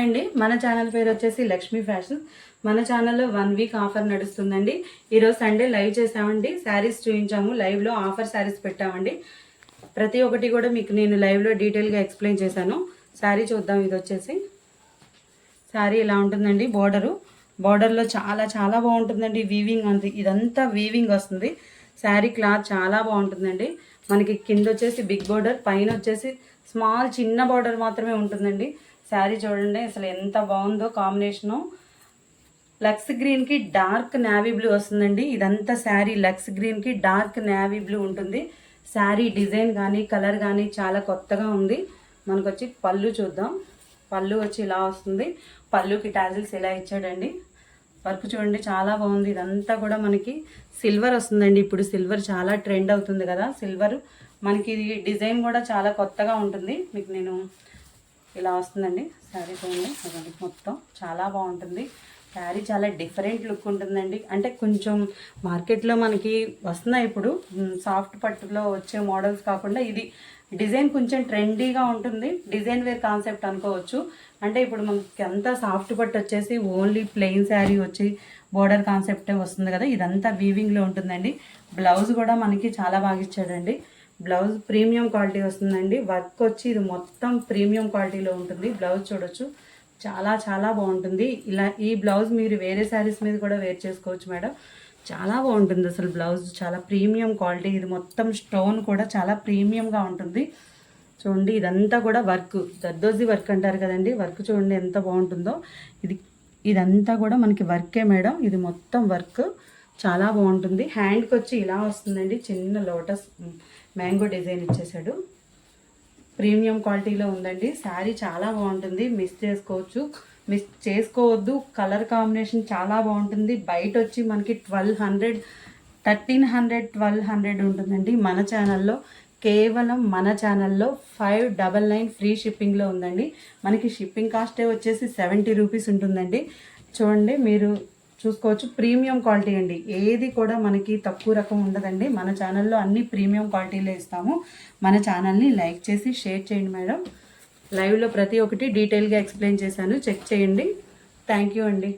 Hi అండి, మన channel పేరు వచ్చేసి లక్ష్మీ ఫ్యాషన్. మన ఛానల్లో 1 వీక్ ఆఫర్ నడుస్తుందండి. ఈరోజు సండే లైవ్ చేసామండి, శారీస్ చూపించాము. లైవ్లో ఆఫర్ శారీస్ పెట్టామండి. ప్రతి ఒక్కటి కూడా మీకు నేను లైవ్లో డీటెయిల్గా ఎక్స్ప్లెయిన్ చేశాను. శారీ చూద్దాం. ఇది వచ్చేసి శారీ ఇలా ఉంటుందండి. బార్డర్లో చాలా చాలా బాగుంటుందండి. వీవింగ్ అంది, ఇదంతా వీవింగ్ వస్తుంది. శారీ క్లాత్ చాలా బాగుంటుందండి. మనకి కింద వచ్చేసి బిగ్ బార్డర్, పైన వచ్చేసి స్మాల్ చిన్న బార్డర్ మాత్రమే ఉంటుందండి. శారీ చూడండి అసలు ఎంత బాగుందో కాంబినేషను. లక్స్ గ్రీన్కి డార్క్ నేవీ బ్లూ వస్తుందండి. ఇదంతా శారీ లక్స్ గ్రీన్కి డార్క్ నేవీ బ్లూ ఉంటుంది. శారీ డిజైన్ కానీ కలర్ కానీ చాలా కొత్తగా ఉంది. మనకు వచ్చి పళ్ళు చూద్దాం. పళ్ళు వచ్చి ఇలా వస్తుంది. పళ్ళుకి టాజిల్స్ ఇలా ఇచ్చాడండి. వర్క్ చూడండి చాలా బాగుంది. ఇదంతా కూడా మనకి సిల్వర్ వస్తుందండి. ఇప్పుడు సిల్వర్ చాలా ట్రెండ్ అవుతుంది కదా సిల్వర్. మనకి డిజైన్ కూడా చాలా కొత్తగా ఉంటుంది. మీకు నేను ఇలా వస్తుందండి శారీ చూడండి. అదండి మొత్తం చాలా బాగుంటుంది. శారీ చాలా డిఫరెంట్ లుక్ ఉంటుందండి. అంటే కొంచెం మార్కెట్లో మనకి వస్తున్నాయి ఇప్పుడు సాఫ్ట్ పట్టులో వచ్చే మోడల్స్ కాకుండా ఇది డిజైన్ కొంచెం ట్రెండీగా ఉంటుంది. డిజైన్ వేర్ కాన్సెప్ట్ అనుకోవచ్చు. అంటే ఇప్పుడు మనకి అంతా సాఫ్ట్ పట్టు వచ్చేసి ఓన్లీ ప్లెయిన్ శారీ వచ్చి బోర్డర్ కాన్సెప్టే వస్తుంది కదా. ఇదంతా వీవింగ్లో ఉంటుందండి. బ్లౌజ్ కూడా మనకి చాలా బాగా ఇచ్చాడండి. బ్లౌజ్ ప్రీమియం క్వాలిటీ వస్తుందండి. వర్క్ వచ్చి ఇది మొత్తం ప్రీమియం క్వాలిటీలో ఉంటుంది. బ్లౌజ్ చూడొచ్చు చాలా చాలా బాగుంటుంది. ఇలా ఈ బ్లౌజ్ మీరు వేరే శారీస్ మీద కూడా వేర్ చేసుకోవచ్చు మేడం. చాలా బాగుంటుంది అసలు బ్లౌజ్ చాలా ప్రీమియం క్వాలిటీ. ఇది మొత్తం స్టోన్ కూడా చాలా ప్రీమియంగా ఉంటుంది. చూడండి ఇదంతా కూడా వర్క్, దద్దోజీ వర్క్ అంటారు కదండి. వర్క్ చూడండి ఎంత బాగుంటుందో. ఇదంతా కూడా మనకి వర్కే మేడం. ఇది మొత్తం వర్క్ చాలా బాగుంటుంది. హ్యాండ్కి వచ్చి ఇలా వస్తుందండి. చిన్న లోటస్ మ్యాంగో డిజైన్ ఇచ్చేసాడు. ప్రీమియం క్వాలిటీలో ఉందండి. శారీ చాలా బాగుంటుంది. మిస్ చేసుకోవద్దు. కలర్ కాంబినేషన్ చాలా బాగుంటుంది. బయట వచ్చి మనకి 1200, 1300, 1200 ఉంటుందండి. మన ఛానల్లో కేవలం మన ఛానల్లో 599 ఫ్రీ షిప్పింగ్లో ఉందండి. మనకి షిప్పింగ్ కాస్టే వచ్చేసి 70 రూపీస్ ఉంటుందండి. చూడండి మీరు చూసుకోవచ్చు. ప్రీమియం క్వాలిటీ అండి. ఏది కూడా మనకి తక్కువ రకం ఉండదండి. మన ఛానల్లో అన్ని ప్రీమియం క్వాలిటీలో ఇస్తాము. మన ఛానల్ని లైక్ చేసి షేర్ చేయండి మేడం. లైవ్లో ప్రతి ఒక్కటి డీటెయిల్గా ఎక్స్ప్లెయిన్ చేశాను, చెక్ చేయండి. థ్యాంక్ యూ అండి.